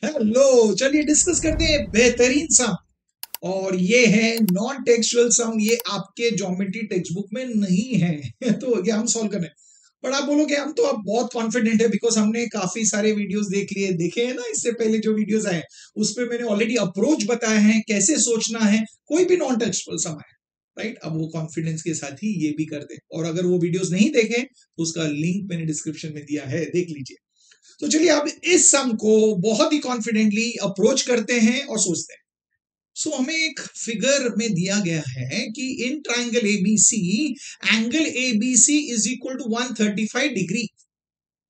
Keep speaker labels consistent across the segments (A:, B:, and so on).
A: Hello, चलिए discuss करते हैं बेहतरीन सम। और ये है नॉन टेक्सचुअल सम, ये आपके ज्योमेट्री टेक्स्ट बुक में नहीं है तो ये हम सॉल्व कर रहे हैं। पर आप बोलोगे हम तो अब बहुत कॉन्फिडेंट है बिकॉज हमने काफी सारे वीडियोस देखे हैं ना, इससे पहले जो वीडियोस आए उसमें मैंने ऑलरेडी अप्रोच बताया है, कैसे सोचना है कोई भी नॉन टेक्सचुअल सम है। राइट, अब वो कॉन्फिडेंस के साथ ही ये भी कर दे। और अगर वो वीडियोस नहीं देखे तो उसका लिंक मैंने डिस्क्रिप्शन में दिया है, देख लीजिए। तो चलिए अब इस सम को बहुत ही कॉन्फिडेंटली अप्रोच करते हैं और सोचते हैं। सो हमें एक फिगर में दिया गया है कि in triangle ABC angle ABC is equal to 135 degree.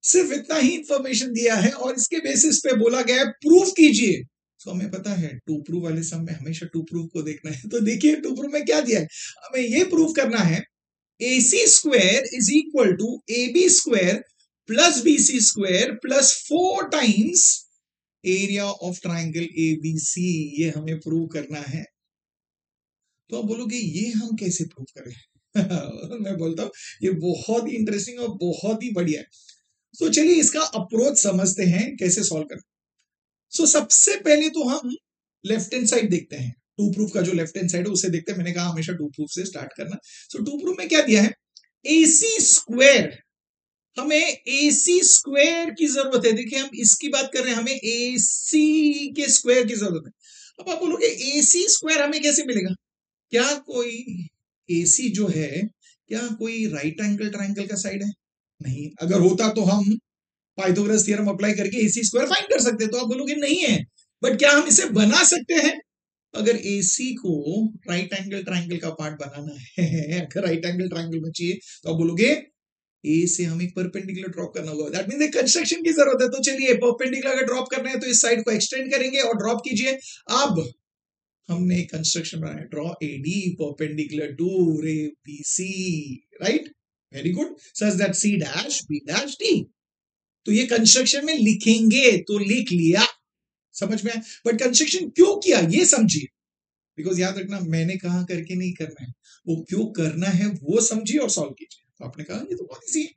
A: सिर्फ इतना ही इंफॉर्मेशन दिया है और इसके बेसिस पे बोला गया है प्रूफ कीजिए। तो हमें पता है टू प्रूफ वाले सम में हमेशा टू प्रूफ को देखना है। तो देखिए टू प्रूफ में क्या दिया है, हमें ये प्रूफ करना है AC square is equal to AB square plus BC square plus 4 times area of triangle ABC। ये हमें प्रूव करना है। तो आप बोलोगे ये हम कैसे प्रूव करें मैं बोलता हूं ये बहुत ही इंटरेस्टिंग और बहुत ही बढ़िया है। तो चलिए इसका अप्रोच समझते हैं कैसे सॉल्व करें। सो सबसे पहले तो हम लेफ्ट हैंड साइड देखते हैं। टू प्रूफ का जो लेफ्ट हैंड साइड है उसे देखते हैं। मैंने कहा हमेशा टू प्रूफ से स्टार्ट करना। सो टू प्रूफ में क्या दिया है, AC स्क्वायर, हमें AC स्क्वायर की जरूरत है। देखिए हम इसकी बात कर रहे हैं, हमें AC के स्क्वायर की जरूरत है। अब आप बोलोगे AC स्क्वायर हमें कैसे मिलेगा? क्या कोई AC जो है क्या कोई राइट एंगल ट्राइंगल का साइड है? नहीं। अगर होता तो हम पाइथागोरस थ्योरम अप्लाई करके AC स्क्वायर फाइंड कर सकते। तो आप बोलोगे नहीं है, बट क्या हम इसे बना सकते हैं? अगर AC को राइट एंगल ट्राइंगल का पार्ट बनाना है, अगर राइट एंगल ट्राइंगल में चाहिए, तो आप बोलोगे ए से हमें एक परपेंडिकुलर ड्रॉप करना होगा। दैट मींस एक कंस्ट्रक्शन की जरूरत है। तो चलिए परपेंडिकुलर अगर ड्रॉप करना है तो इस साइड को एक्सटेंड करेंगे और ड्रॉप कीजिए। अब हमने एक कंस्ट्रक्शन बनाया, ड्रॉ AD परपेंडिकुलर टू रे BC। Right, very good, such that C dash B dash D। तो ये कंस्ट्रक्शन में लिखेंगे तो लिख लिया, समझ में आया। बट कंस्ट्रक्शन क्यों किया ये समझिए, बिकॉज याद रखना मैंने कहा करके नहीं करना है, वो क्यों करना है वो समझिए और सॉल्व कीजिए। तो आपने कहा ये तो बहुत ईजी है।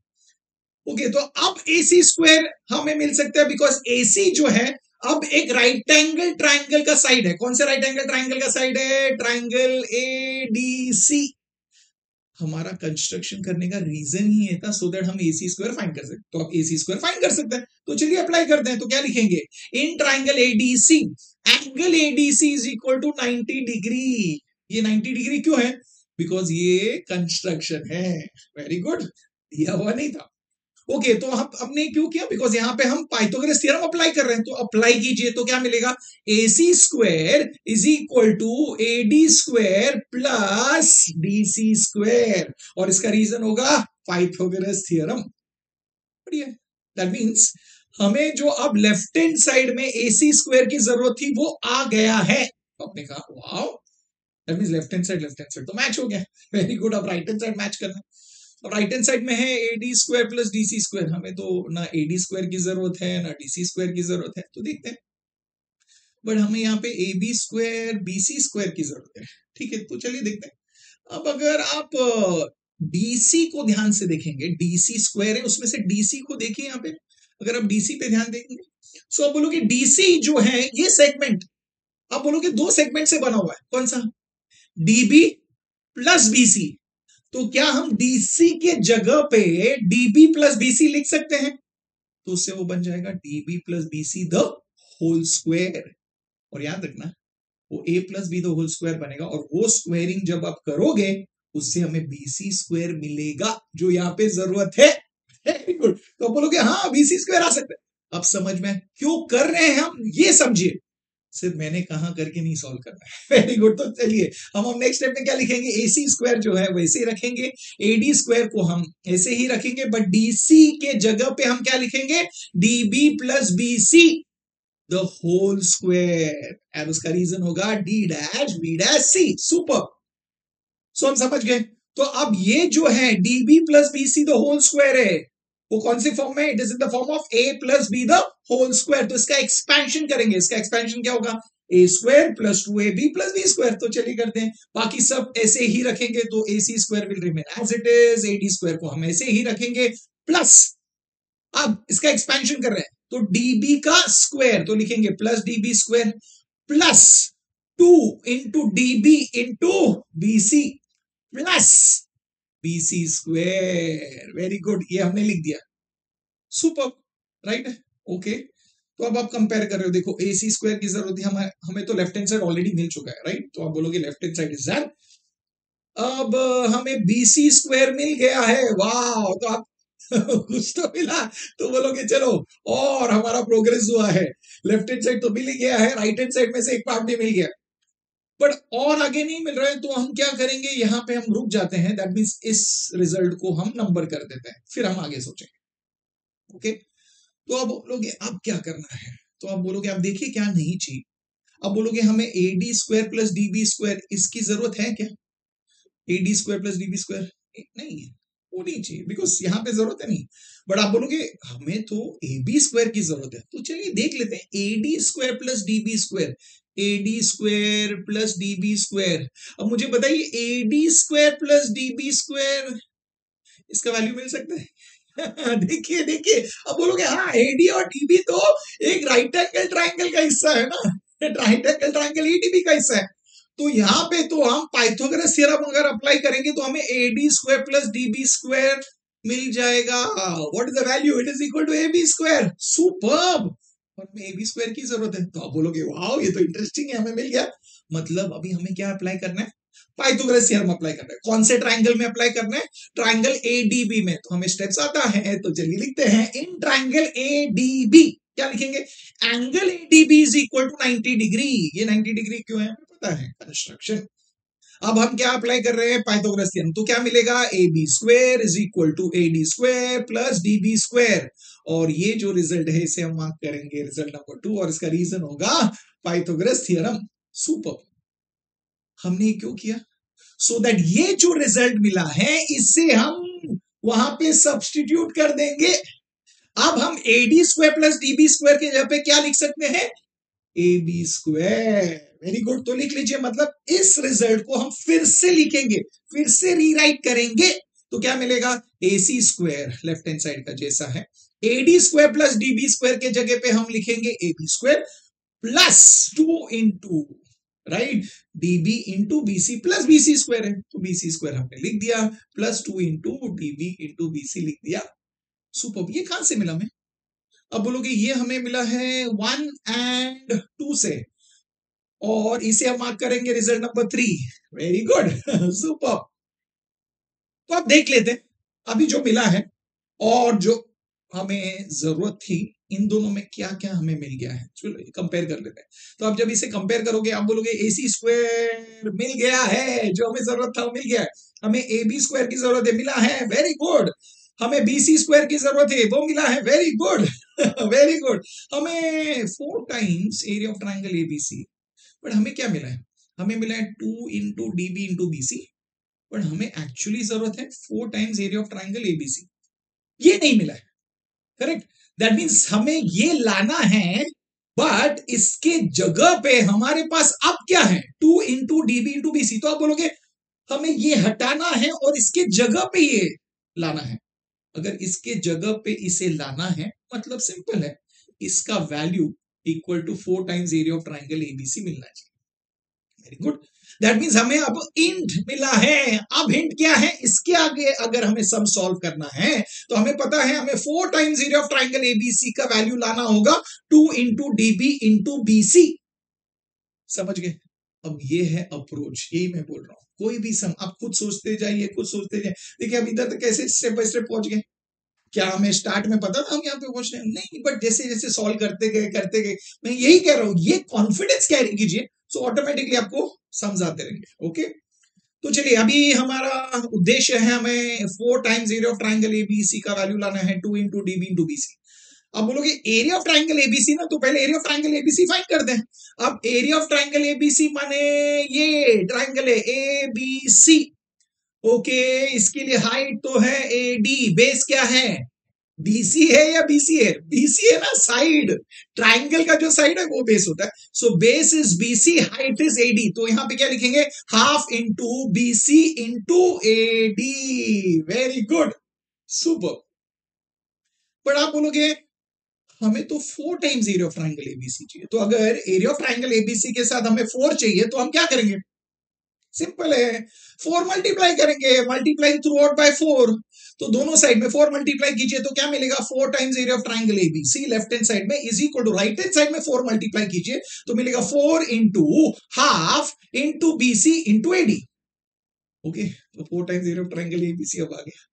A: ओके, तो अब AC स्क्वायर हमें मिल सकता है बिकॉज AC जो है अब एक राइट एंगल ट्राइंगल का साइड है। कौन सा राइट एंगल ट्राइंगल का साइड है? Triangle ADC। हमारा कंस्ट्रक्शन करने का रीजन ही ये था, सो दैट हम AC स्क्वायर फाइंड कर सकते। तो आप AC स्क्वायर फाइंड कर सकते हैं। तो चलिए अप्लाई करते हैं। तो क्या लिखेंगे, in triangle ADC angle ADC is equal to 90 degree. ये 90 डिग्री क्यों है? बिकॉज ये कंस्ट्रक्शन है। वेरी गुड, दिया हुआ नहीं था। ओके, तो हम हमने क्यों किया? बिकॉज यहां पे हम पाइथागोरस थ्योरम अप्लाई कर रहे हैं। तो अप्लाई कीजिए तो क्या मिलेगा, AC square is equal to AD square plus BC square. और इसका रीजन होगा पाइथागोरस थ्योरम। बढ़िया, दैट मींस हमें जो अब लेफ्ट हैंड साइड में AC स्क्वायर की जरूरत थी वो आ गया है। तो आपने कहा wow, that means left hand side तो मैच हो गया। वेरी गुड, अब राइट हैंड साइड मैच करना। अब राइट हैंड साइड में है AD square plus DC square. हमें तो ना AD स्क्वायर की जरूरत है ना DC स्क्वायर की जरूरत है, तो देखते हैं। बट हमें यहाँ पे AB स्क्वायर BC स्क्वायर की जरूरत है। ठीक है, तो चलिए देखते हैं। अब अगर आप DC को ध्यान से देखेंगे, DC स्क्वायर है उसमें से DC को देखिए यहाँ पे। अगर आप DC पे ध्यान देंगे सो आप बोलोगे DC जो है ये सेगमेंट, आप बोलोगे दो सेगमेंट से बना हुआ है। कौन सा? DB plus BC। तो क्या हम DC के जगह पे DB प्लस BC लिख सकते हैं? तो उससे वो बन जाएगा DB plus BC the whole square. और याद रखना वो A plus B the whole square बनेगा, और वो स्क्वायरिंग जब आप करोगे उससे हमें BC स्क्वायर मिलेगा जो यहाँ पे जरूरत है। वेरी गुड, तो आप बोलोगे हाँ BC स्क्वायर आ सकता है। अब समझ में क्यों कर रहे हैं हम ये समझिए, सिर्फ मैंने कहा करके नहीं सॉल्व करना है। वेरी गुड, तो चलिए हम नेक्स्ट स्टेप में क्या लिखेंगे, AC स्क्वायर जो है वैसे ही रखेंगे, AD स्क्वायर को हम ऐसे ही रखेंगे, बट DC के जगह पे हम क्या लिखेंगे, DB plus BC the whole square. और उसका रीजन होगा D dash B dash C। Super, so हम समझ गए। तो अब ये जो है DB plus BC the whole square है, वो कौन सी फॉर्म में? It is in the form of A plus B the whole square. तो इसका एक्सपेंशन करेंगे। इसका एक्सपेंशन क्या होगा, A square plus 2AB plus B square. तो चलिए करते हैं, बाकी सब ऐसे ही रखेंगे तो AC square will remain as it is, AD square को हम ऐसे ही रखेंगे प्लस। अब इसका एक्सपेंशन कर रहे हैं तो डीबी का स्क्वायर तो लिखेंगे plus DB square plus 2 into DB into BC plus BC square. Very good, ये हमने लिख दिया। सुपर, राइट है, ओके। तो अब आप कंपेयर कर रहे हो, देखो एसी स्क्वायर की जरूरत है हमें तो लेफ्ट हैंड साइड ऑलरेडी मिल चुका है, राइट। तो आप बोलोगे left hand side is that. अब हमें बीसी स्क्वायर मिल गया है, वाह। तो आप कुछ तो मिला, तो बोलोगे चलो और हमारा प्रोग्रेस हुआ है। लेफ्ट हैंड साइड तो मिल ही गया है, राइट हैंड साइड में से एक पार्ट भी मिल गया, बट और आगे नहीं मिल रहा है। तो हम क्या करेंगे, यहां पे हम रुक जाते हैं। दैट मीन्स इस रिजल्ट को हम नंबर कर देते हैं, फिर हम आगे सोचेंगे, ओके। तो अब बोलोगे अब क्या करना है, तो आप बोलोगे अब देखिए क्या नहीं चाहिए। अब बोलोगे हमें ए D square plus DB square, इसकी जरूरत है क्या? ए D square plus DB square नहीं है, वो नहीं चाहिए, बिकॉज यहाँ पे जरूरत है नहीं। बट आप बोलोगे हमें तो ए बी स्क्वायर की जरूरत है, तो चलिए देख लेते हैं। ए D square plus DB square, ए D square plus DB square. अब मुझे बताइए ए D square plus DB square, इसका वैल्यू मिल सकता है? देखिए देखिए, अब बोलोगे हाँ एडी और डीबी तो एक राइट एंगल ट्राइंगल का हिस्सा है ना, राइट एंगल ट्राइंगल ईडीबी का हिस्सा है। तो यहाँ पे तो हम पाइथागोरस थ्योरम अगर अप्लाई करेंगे तो हमें AD square plus DB square मिल जाएगा। What is the value? It is equal to A B square. Superb, और हमें ए बी स्क्वायर की जरूरत है। तो आप बोलोगे वाओ ये तो इंटरेस्टिंग है, हमें मिल गया। मतलब अभी हमें क्या अप्लाई करना है? पाइथागोरस थ्योरम अप्लाई करना है। कौन से ट्राइंगल में अप्लाई करना है? ट्राइंगल एडीबी में। तो हमें स्टेप्स आता है, तो चलिए लिखते हैं। इन ट्राइंगल एडीबी क्या लिखेंगे? Angle ADB is equal to 90 degree. ये 90 डिग्री क्यों है हमें पता है, कंस्ट्रक्शन। अब हम क्या अप्लाई कर रहे हैं? Pythagoras theorem. तो क्या मिलेगा? A B square is equal to A D square plus D B square. और ये जो रिजल्ट है इसे हम मार्क करेंगे रिजल्ट नंबर 2, और इसका रीजन होगा पाइथागोरस थ्योरम। सुपर, हमने क्यों किया? सो दैट ये जो रिजल्ट मिला है इसे हम वहां पे सब्स्टिट्यूट कर देंगे। अब हम A D square plus DB square के जगह पे क्या लिख सकते हैं? A B square. Very good, तो लिख लीजिए। मतलब इस रिजल्ट को हम फिर से लिखेंगे, फिर से रीराइट करेंगे। तो क्या मिलेगा? A C square left hand side का जैसा है, A D square plus DB square के जगह पे हम लिखेंगे A B square plus 2 into right DB into BC plus BC square है, तो बीसी स्क्वायर हमने लिख दिया, plus 2 into DB into BC लिख दिया। सुपर, ये कहां से मिला हमें? अब बोलोगे ये हमें मिला है 1 एंड 2 से, और इसे हम मार्क करेंगे result number 3। Very good, super. तो आप देख लेते हैं अभी जो मिला है और जो हमें जरूरत थी, इन दोनों में क्या क्या हमें मिल गया है। चलो कंपेयर कर लेते हैं। तो आप जब इसे कंपेयर करोगे आप बोलोगे ए सी स्क्वायर मिल गया है, जो हमें जरूरत था वो मिल गया है। हमें ए बी स्क्वायर की जरूरत है, मिला है, वेरी गुड। हमें बी सी स्क्वायर की जरूरत है, वो मिला है, वेरी गुड। Very good. हमें 4 times area of triangle ABC, but हमें क्या मिला है? हमें मिला है 2 into DB into BC, but हमें एक्चुअली जरूरत है 4 times area of triangle ABC. ये नहीं मिला है, करेक्ट। दैट मीन्स हमें ये लाना है, बट इसके जगह पे हमारे पास अब क्या है? 2 इंटू डीबी इंटू बीसी। तो आप बोलोगे हमें ये हटाना है और इसके जगह पे ये लाना है। अगर इसके जगह पे इसे लाना है, मतलब सिंपल है, इसका value equal to 4 times area of triangle ABC मिलना चाहिए। Very good. दैट मीन्स हमें अब इंट मिला है। अब हिंट क्या है? इसके आगे अगर हमें सम सॉल्व करना है तो हमें पता है हमें 4 times area of triangle ABC का वैल्यू लाना होगा 2 इंटू डीबी इंटू बीसी। समझ गए? अब ये है अप्रोच, यही मैं बोल रहा हूं। कोई भी सम आप खुद सोचते जाइए, खुद सोचते जाइए। देखिए अब इधर तक कैसे स्टेप बाय स्टेप पहुंच गए। क्या हमें स्टार्ट में पता था हम यहाँ पे पहुंचने? नहीं, बट जैसे जैसे सॉल्व करते गए, मैं यही कह रहा हूं, ये कॉन्फिडेंस कैरी कीजिए, सो ऑटोमेटिकली आपको समझ आते रहेंगे। ओके, तो चलिए अभी हमारा उद्देश्य है हमें 4 times area of triangle ABC का वैल्यू लाना है 2 इंटू डीबी इंटू बीसी। अब बोलोगे एरिया ऑफ ट्राइंगल एबीसी ना, तो पहले area of triangle ABC find कर दें। अब एरिया ऑफ ट्राइंगल एबीसी माने ये ट्राइंगल है एबीसी। ओके, इसके लिए हाइट तो है एडी, बेस क्या है? बीसी है या बीसी है? बीसी है ना, साइड। ट्राइंगल का जो साइड है वो बेस होता है। So base is BC, height is AD. तो यहां पे क्या लिखेंगे? Half into BC into AD. Very good, super. पर आप बोलोगे हमें तो 4 times area of triangle ABC चाहिए। तो अगर एरिया ऑफ ट्राइंगल एबीसी के साथ हमें 4 चाहिए तो हम क्या करेंगे? सिंपल है, 4 मल्टीप्लाई करेंगे, मल्टीप्लाई थ्रू आउट बाय 4। तो दोनों साइड में 4 मल्टीप्लाई कीजिए तो क्या मिलेगा? 4 times area of triangle ABC left hand side में is equal to right hand side में 4 मल्टीप्लाई कीजिए तो मिलेगा 4 into half into BC into AD. Okay, तो 4 times area of triangle ABC अब आ गया।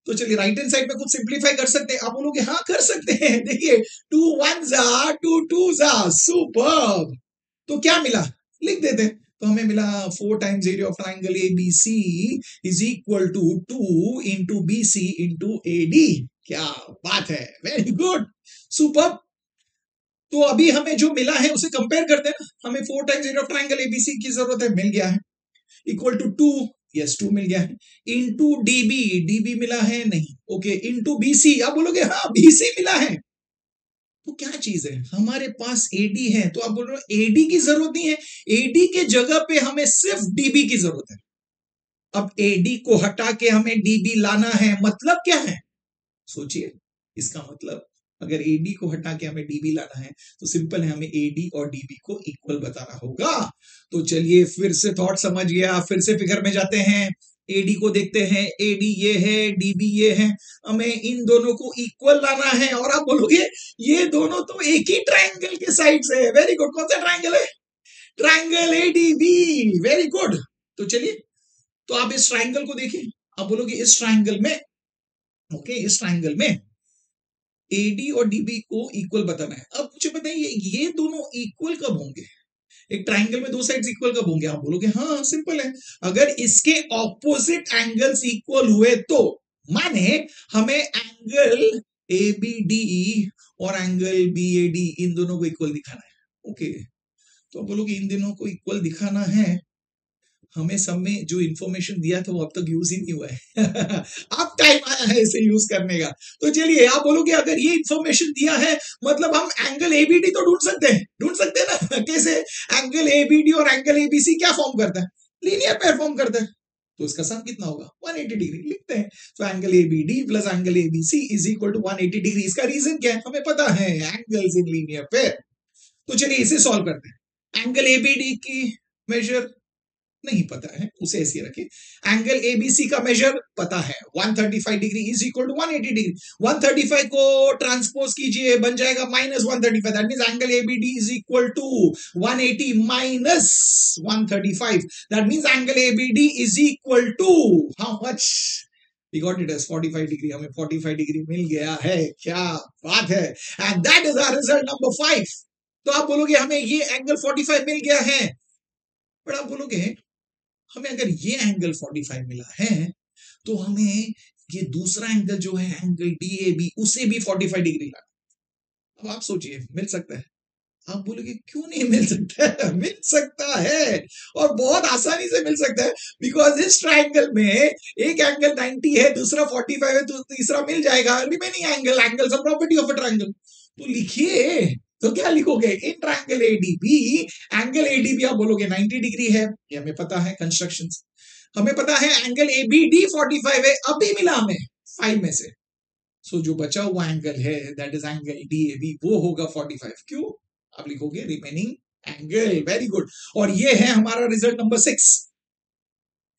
A: तो चलिए राइट हैंड साइड में कुछ सिंप्लीफाई कर सकते हैं। आप बोलोगे हाँ कर सकते हैं। देखिए 2 1s are 2 2s are superb. तो क्या मिला लिख देते हैं। तो हमें मिला 4 times area of triangle ABC is equal to 2 into BC into AD. क्या बात है, वेरी गुड, सुपर्ब। तो अभी हमें जो मिला है उसे कंपेयर करते हैं ना। हमें 4 times area of triangle ABC की जरूरत है, मिल गया है, इक्वल टू 2, यस 2 मिल गया है, इंटू डीबी, डीबी मिला है नहीं, ओके, इंटू बीसी। आप बोलोगे हाँ बीसी मिला है। तो क्या चीज है, हमारे पास एडी है। तो आप बोल रहे हो एडी की जरूरत नहीं है, एडी के जगह पे हमें सिर्फ डीबी की जरूरत है। अब एडी को हटा के हमें डीबी लाना है, मतलब क्या है? सोचिए, इसका मतलब अगर एडी को हटा के हमें डीबी लाना है तो सिंपल है, हमें एडी और डीबी को इक्वल बताना होगा। तो चलिए फिर से थॉट समझ गया, फिर से फिगर में जाते हैं, एडी को देखते हैं, एडी ये है, डीबी ये है, हमें इन दोनों को इक्वल लाना है। और आप बोलोगे ये दोनों तो एक ही ट्राइंगल के साइड्स है। वेरी गुड, कौन सा ट्राइंगल है? Triangle ADB, very good. तो चलिए, तो आप इस ट्राइंगल को देखिए, आप बोलोगे इस ट्राइंगल में, ओके, इस ट्राइंगल में एडी और डीबी को इक्वल बताना है। अब मुझे बताइए ये दोनों इक्वल कब होंगे? एक ट्राइंगल में दो साइड्स इक्वल कब होंगे? आप बोलोगे हाँ सिंपल है, अगर इसके ऑपोजिट एंगल्स इक्वल हुए तो, माने हमें एंगल एबीडी और एंगल बीएडी इन दोनों को इक्वल दिखाना है। ओके, तो आप बोलोगे इन दोनों को इक्वल दिखाना है, हमें सब में जो इंफॉर्मेशन दिया था वो अब तक यूज ही नहीं हुआ है। अब टाइम आया है इसे यूज करने का। तो चलिए, आप बोलोगे अगर ये इंफॉर्मेशन दिया है मतलब हम एंगल एबीडी तो ढूंढ सकते हैं ना। कैसे? एंगल एबीडी और एंगल एबीसी क्या फॉर्म करता है? लीनियर पेयर फॉर्म करता है। तो इसका सम कितना होगा? 180 डिग्री लिखते हैं। तो angle ABD plus angle ABC is equal to 180 degree. इसका रीजन क्या है? हमें पता है, एंगल्स इन लीनियर पेयर। तो चलिए इसे सॉल्व करते हैं। एंगल एबीडी की मेजर नहीं पता है, उसे ऐसे रखें। एंगल एबीसी का मेजर पता है, 135 degree is equal to 180 degree. 135 को ट्रांसपोज कीजिए, बन जाएगा minus 135। That means angle ABD is equal to 180 minus 135। That means angle ABD is equal to how much? We got it as 45 degree. हमें 45 degree मिल गया है। क्या बात है, and that is our result number 5। तो आप बोलोगे हमें ये एंगल 45 मिल गया है, बट आप बोलोगे हमें अगर ये एंगल 45 मिला है तो हमें ये दूसरा एंगल जो है एंगल डीएबी उसे भी 45 डिग्री लाना। अब आप सोचिए मिल सकता है? आप बोलोगे क्यों नहीं मिल सकता है? मिल सकता है, और बहुत आसानी से मिल सकता है, बिकॉज इस ट्राइंगल में एक एंगल 90 है, दूसरा 45 है, तो तीसरा मिल जाएगा। Remaining angles are property of a triangle. तो लिखिए, तो क्या लिखोगे? In triangle ADB, angle ADB आप बोलोगे 90 डिग्री है, ये हमें पता है कंस्ट्रक्शन। हमें पता है एंगल एबीडी 45 है, अभी मिला हमें 5 में से। सो जो बचा हुआ एंगल है दैट इज एंगल डीएबी, वो होगा 45। क्यों? आप लिखोगे रिमेनिंग एंगल। Very good. और ये है हमारा रिजल्ट नंबर 6।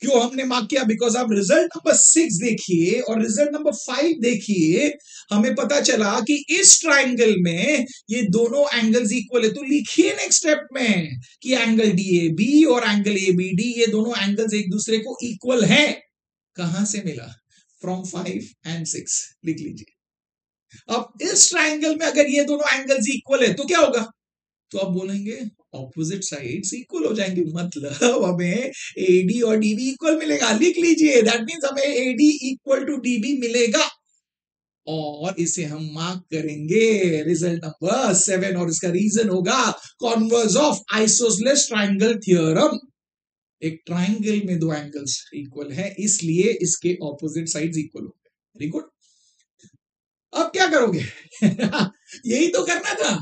A: क्यों हमने मार्क किया? बिकॉज आप रिजल्ट नंबर 6 देखिए और रिजल्ट नंबर 5 देखिए, हमें पता चला कि इस ट्राइंगल में ये दोनों एंगल्स इक्वल है। तो लिखिए नेक्स्ट स्टेप में कि एंगल डीएबी और एंगल एबीडी ये दोनों एंगल्स एक दूसरे को इक्वल हैं। कहां से मिला? From 5 and 6। लिख लीजिए। अब इस ट्राइंगल में अगर ये दोनों एंगल्स इक्वल है तो क्या होगा? तो आप बोलेंगे ऑपोजिट साइड्स इक्वल हो जाएंगे, मतलब हमें एडी और डीबी इक्वल मिलेगा। लिख लीजिए, दैट मींस हमें एडी इक्वल टू डीबी मिलेगा, और इसे हम मार्क करेंगे रिजल्ट नंबर 7। और इसका रीजन होगा converse of isosceles triangle theorem. एक ट्राइंगल में दो एंगल्स इक्वल है, इसलिए इसके ऑपोजिट साइड्स इक्वल हो गए। Very good. अब क्या करोगे? यही तो करना था।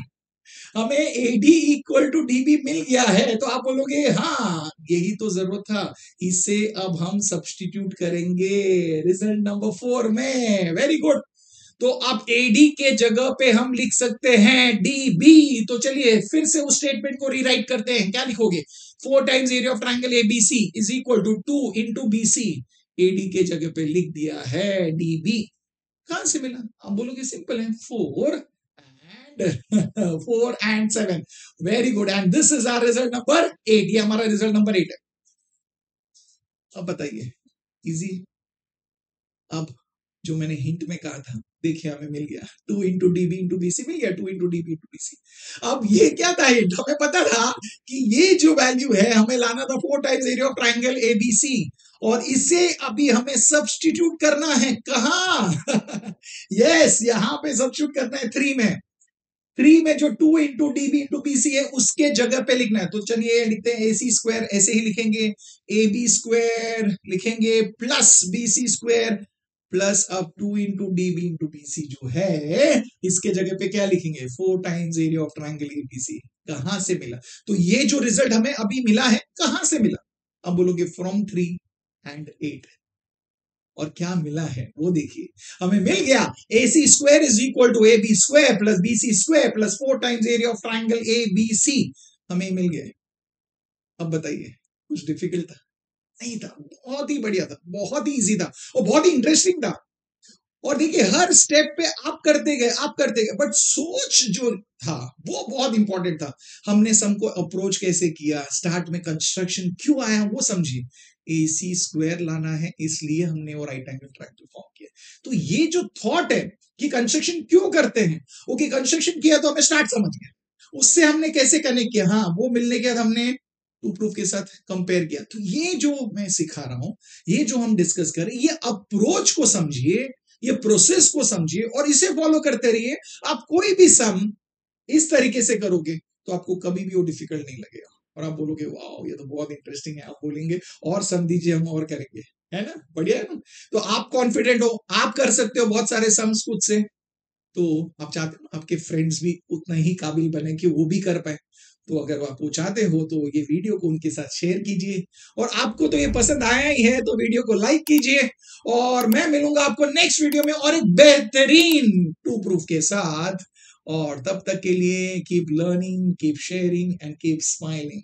A: हमें एडी इक्वल टू डीबी मिल गया है, तो आप बोलोगे हाँ यही तो जरूरत था, इसे अब हम सब्स्टिट्यूट करेंगे रिजल्ट नंबर 4 में। Very good. तो अब एडी के जगह पे हम लिख सकते हैं डीबी। तो चलिए फिर से उस स्टेटमेंट को रीराइट करते हैं। क्या लिखोगे? 4 times area of triangle ABC is equal to 2 into BC. AD के जगह पे लिख दिया है डीबी। कहां से मिला? आप बोलोगे सिंपल है, 4 and 7। Very good. And this is our result number 8। ये हमारा रिजल्ट नंबर 8 है। अब बताइए, इजी। अब जो मैंने हिंट में कहा था, देखिए हमें मिल गया 2 इंटू डीबी इंटू बीसी मिल गया, 2 इंटू डीबी इंटू बीसी। अब ये क्या था? हिंट हमें पता था कि ये जो वैल्यू है हमें लाना था 4 times area of triangle ABC, और इसे अभी हमें सब्स्टिट्यूट करना है। कहा? यस, यहां पे सब्स्टिट्यूट करना है 3 में। 3 में जो 2 इंटू डीबी इंटू बीसी है उसके जगह पे लिखना है। तो चलिए लिखते हैं एसी स्क्वायर, ऐसे ही लिखेंगे, ए बी स्क्वायर लिखेंगे प्लस बीसी स्क्वायर प्लस अब 2 इंटू डीबी इंटू बीसी जो है इसके जगह पे क्या लिखेंगे? 4 times area of triangle ABC. कहां से मिला? तो ये जो रिजल्ट हमें अभी मिला है कहां से मिला? अब बोलोगे फ्रॉम 3 and 8। और क्या मिला है वो देखिए। हमें मिल गया AC square is equal to AB square plus BC square plus 4 times area of triangle ABC। हमें मिल गया। अब बताइए, कुछ डिफिकल्ट था? नहीं था, बहुत ही बढ़िया था, बहुत ही इजी था और बहुत ही इंटरेस्टिंग था। और देखिए हर स्टेप पे आप करते गए, बट सोच जो था वो बहुत इंपॉर्टेंट था। हमने सम को अप्रोच कैसे किया, स्टार्ट में कंस्ट्रक्शन क्यों आया वो समझिए। AC स्क्वायर लाना है इसलिए हमने वो राइट एंगल ट्रायंगल फॉर्म किया। तो ये जो थॉट है कि कंस्ट्रक्शन क्यों करते हैं, ओके कंस्ट्रक्शन किया तो हमें स्टार्ट समझ गया, उससे हमने कैसे कनेक्ट किया, हाँ वो मिलने के बाद हमने टू प्रूफ के साथ कंपेयर किया। तो ये जो मैं सिखा रहा हूं, ये जो हम डिस्कस कर रहे हैं, ये अप्रोच को समझिए, ये प्रोसेस को समझिए और इसे फॉलो करते रहिए। आप कोई भी सम इस तरीके से करोगे तो आपको कभी भी वो डिफिकल्ट नहीं लगेगा और आप बोलोगे वाओ ये तो बहुत इंटरेस्टिंग है। आप बोलेंगे और सम दीजिए, हम और करेंगे, है ना? बढ़िया है ना? तो आप कॉन्फिडेंट हो, आप कर सकते हो बहुत सारे सम्स खुद से। तो आप चाहते हो आपके फ्रेंड्स भी उतना ही काबिल बने कि वो भी कर पाए। तो अगर आप वो चाहते हो तो ये वीडियो को उनके साथ शेयर कीजिए, और आपको तो ये पसंद आया ही है तो वीडियो को लाइक कीजिए। और मैं मिलूंगा आपको नेक्स्ट वीडियो में और एक बेहतरीन टू प्रूफ के साथ। और तब तक के लिए keep learning, keep sharing and keep smiling.